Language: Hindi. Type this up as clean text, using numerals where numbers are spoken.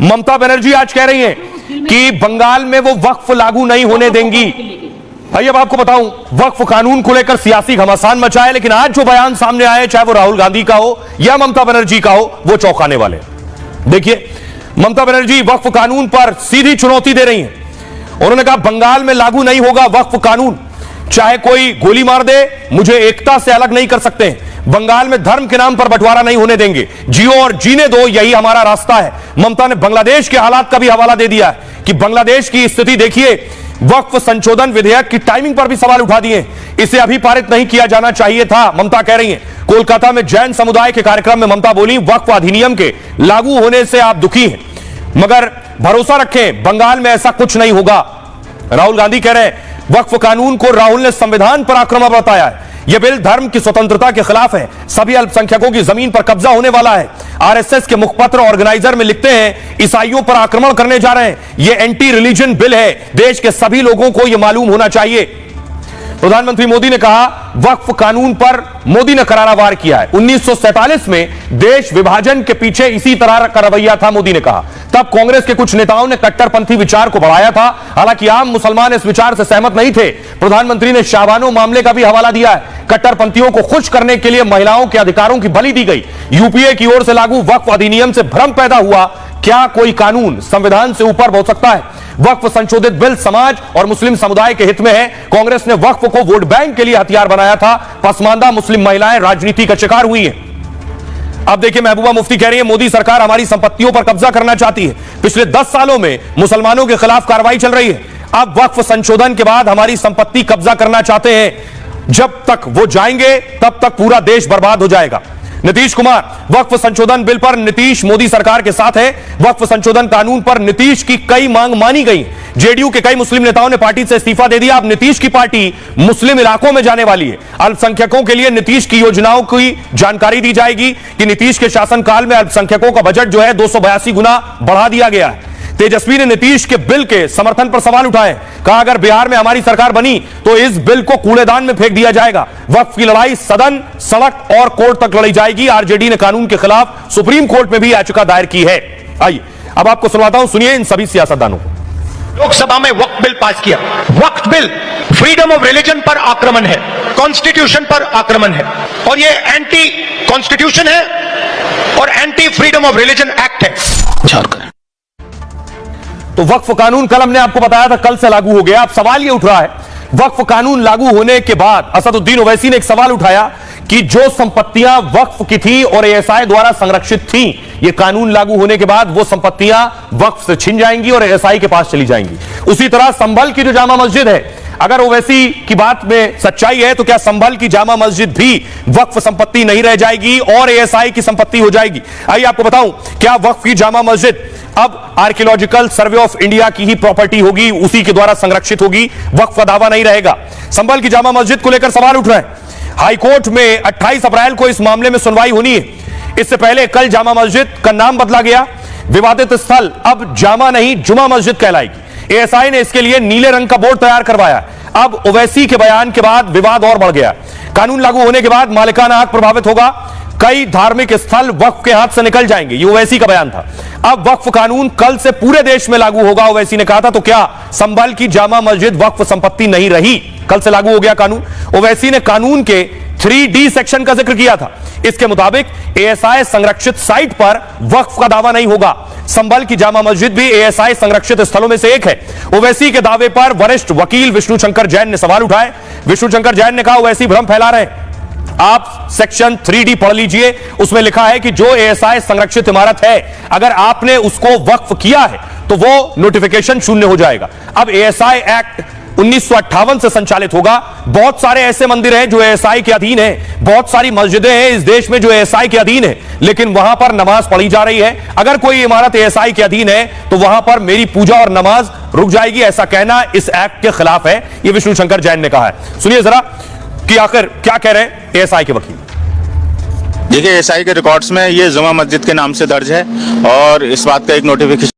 ममता बनर्जी आज कह रही हैं कि बंगाल में वो वक्फ लागू नहीं होने देंगी। भाई अब आपको बताऊं, वक्फ कानून को लेकर सियासी घमासान मचा है, लेकिन आज जो बयान सामने आए, चाहे वो राहुल गांधी का हो या ममता बनर्जी का हो, वो चौंकाने वाले। देखिए, ममता बनर्जी वक्फ कानून पर सीधी चुनौती दे रही हैं। उन्होंने कहा बंगाल में लागू नहीं होगा वक्फ कानून, चाहे कोई गोली मार दे, मुझे एकता से अलग नहीं कर सकते हैं। बंगाल में धर्म के नाम पर बंटवारा नहीं होने देंगे, जियो और जीने दो, यही हमारा रास्ता है। ममता ने बांग्लादेश के हालात का भी हवाला दे दिया है कि बांग्लादेश की स्थिति देखिए, वक्फ संशोधन विधेयक की टाइमिंग पर भी सवाल उठा दिए, इसे अभी पारित नहीं किया जाना चाहिए था, ममता कह रही हैं। कोलकाता में जैन समुदाय के कार्यक्रम में ममता बोली, वक्फ अधिनियम के लागू होने से आप दुखी हैं, मगर भरोसा रखें बंगाल में ऐसा कुछ नहीं होगा। राहुल गांधी कह रहे हैं वक्फ कानून को राहुल ने संविधान पर आक्रमण बताया है, यह बिल धर्म की स्वतंत्रता के खिलाफ है, सभी अल्पसंख्यकों की जमीन पर कब्जा होने वाला है। आरएसएस के मुखपत्र ऑर्गेनाइजर में लिखते हैं ईसाइयों पर आक्रमण करने जा रहे हैं, यह एंटी रिलीजन बिल है, देश के सभी लोगों को यह मालूम होना चाहिए। प्रधानमंत्री मोदी ने कहा वक्फ कानून पर मोदी ने करारा वार किया है। 1947 में देश विभाजन के पीछे इसी तरह का रवैया था, मोदी ने कहा। तब कांग्रेस के कुछ नेताओं ने कट्टरपंथी विचार को बढ़ाया था, हालांकि आम मुसलमान इस विचार से सहमत नहीं थे। प्रधानमंत्री ने शाहबानो मामले का भी हवाला दिया है। कट्टरपंथियों को खुश करने के लिए महिलाओं के अधिकारों की बलि दी गई। यूपीए की ओर से लागू वक्फ अधिनियम से भ्रम पैदा हुआ, क्या कोई कानून संविधान से ऊपर हो सकता है? वक्फ संशोधित बिल समाज और मुस्लिम समुदाय के हित में है। कांग्रेस ने वक्फ को वोट बैंक के लिए हथियार बनाया था, पसमानदा मुस्लिम महिलाएं राजनीति का शिकार हुई हैं। अब देखिए, महबूबा मुफ्ती कह रही है मोदी सरकार हमारी संपत्तियों पर कब्जा करना चाहती है। पिछले 10 सालों में मुसलमानों के खिलाफ कार्रवाई चल रही है, अब वक्फ संशोधन के बाद हमारी संपत्ति कब्जा करना चाहते हैं। जब तक वो जाएंगे तब तक पूरा देश बर्बाद हो जाएगा। नीतीश कुमार वक्फ संशोधन बिल पर नीतीश मोदी सरकार के साथ है। वक्फ संशोधन कानून पर नीतीश की कई मांग मानी गई। जेडीयू के कई मुस्लिम नेताओं ने पार्टी से इस्तीफा दे दिया। अब नीतीश की पार्टी मुस्लिम इलाकों में जाने वाली है। अल्पसंख्यकों के लिए नीतीश की योजनाओं की जानकारी दी जाएगी कि नीतीश के शासनकाल में अल्पसंख्यकों का बजट जो है 282 गुना बढ़ा दिया गया है। तेजस्वी ने नीतीश के बिल के समर्थन पर सवाल उठाए, कहा अगर बिहार में हमारी सरकार बनी तो इस बिल को कूड़ेदान में फेंक दिया जाएगा। वक्फ की लड़ाई सदन, सड़क और कोर्ट तक लड़ी जाएगी। आरजेडी ने कानून के खिलाफ सुप्रीम कोर्ट में भी याचिका दायर की है। आइए अब आपको सुनवाता हूं, सुनिए इन सभी सियासतदानों को। लोकसभा में वक्फ बिल पास किया। वक्फ बिल फ्रीडम ऑफ रिलीजन पर आक्रमण है, कॉन्स्टिट्यूशन पर आक्रमण है, और ये एंटी कॉन्स्टिट्यूशन है और anti freedom of religion act है। तो वक्फ कानून कल हमने आपको बताया था कल से लागू हो गया। अब सवाल यह उठ रहा है, वक्फ कानून लागू होने के बाद असदुद्दीन ओवैसी ने एक सवाल उठाया कि जो संपत्तियां वक्फ की थी और एएसआई द्वारा संरक्षित थी, यह कानून लागू होने के बाद वो संपत्तियां वक्फ से छिन जाएंगी और एएसआई के पास चली जाएंगी। उसी तरह संभल की जो जामा मस्जिद है, अगर ओवैसी की बात में सच्चाई है तो क्या संभल की जामा मस्जिद भी वक्फ संपत्ति नहीं रह जाएगी और एएसआई की संपत्ति हो जाएगी? आइए आपको बताऊं, क्या वक्फ की जामा मस्जिद अब आर्कियोलॉजिकल सर्वे ऑफ इंडिया की ही प्रॉपर्टी होगी, उसी के द्वारा संरक्षित होगी, वक्फ का दावा नहीं रहेगा। संभल की जामा मस्जिद को लेकर सवाल उठ रहे हैं। हाईकोर्ट में 28 अप्रैल को इस मामले में सुनवाई होनी है। इससे पहले कल जामा मस्जिद का नाम बदला गया। विवादित स्थल अब जामा नहीं जुमा मस्जिद कहलाएगी। एएसआई ने इसके लिए नीले रंग का बोर्ड तैयार करवाया। अब ओवैसी के बयान के बाद विवाद और बढ़ गया। कानून लागू होने के बाद मालिकाना हक प्रभावित होगा, कई धार्मिक स्थल वक्फ के हाथ से निकल जाएंगे, ये ओवैसी का बयान था। अब वक्फ कानून कल से पूरे देश में लागू होगा, ओवैसी ने कहा था। तो क्या संभल की जामा मस्जिद वक्फ संपत्ति नहीं रही? कल से लागू हो गया कानून। ओवैसी ने कानून के 3D सेक्शन का जिक्र किया था। इसके मुताबिक एएसआई संरक्षित साइट पर वक्फ का दावा नहीं होगा। संभल की जामा मस्जिद भी एएसआई संरक्षित स्थलों में से एक है। ओवैसी के दावे पर वरिष्ठ वकील विष्णु शंकर जैन ने सवाल उठाए। विष्णु शंकर जैन ने कहा ओवैसी भ्रम फैला रहे हैं। आप सेक्शन 3D पढ़ लीजिए, उसमें लिखा है कि जो एएसआई संरक्षित इमारत है, अगर आपने उसको वक्फ किया है तो वो नोटिफिकेशन शून्य हो जाएगा। अब एएसआई एक्ट 1958 से संचालित होगा। बहुत सारे ऐसे मंदिर हैं जो एएसआई के अधीन हैं, बहुत सारी मस्जिदें हैं इस देश में जो एएसआई के अधीन है, लेकिन वहां पर नमाज पढ़ी जा रही है। अगर कोई इमारत एएसआई के अधीन है तो वहां पर मेरी पूजा और नमाज रुक जाएगी। ऐसा कहना इस एक्ट के खिलाफ है, यह विष्णु शंकर जैन ने कहा है। सुनिए जरा कि आखिर क्या कह रहे हैं एएसआई के वकील। देखिए, एएसआई के रिकॉर्ड्स में ये जुमा मस्जिद के नाम से दर्ज है और इस बात का एक नोटिफिकेशन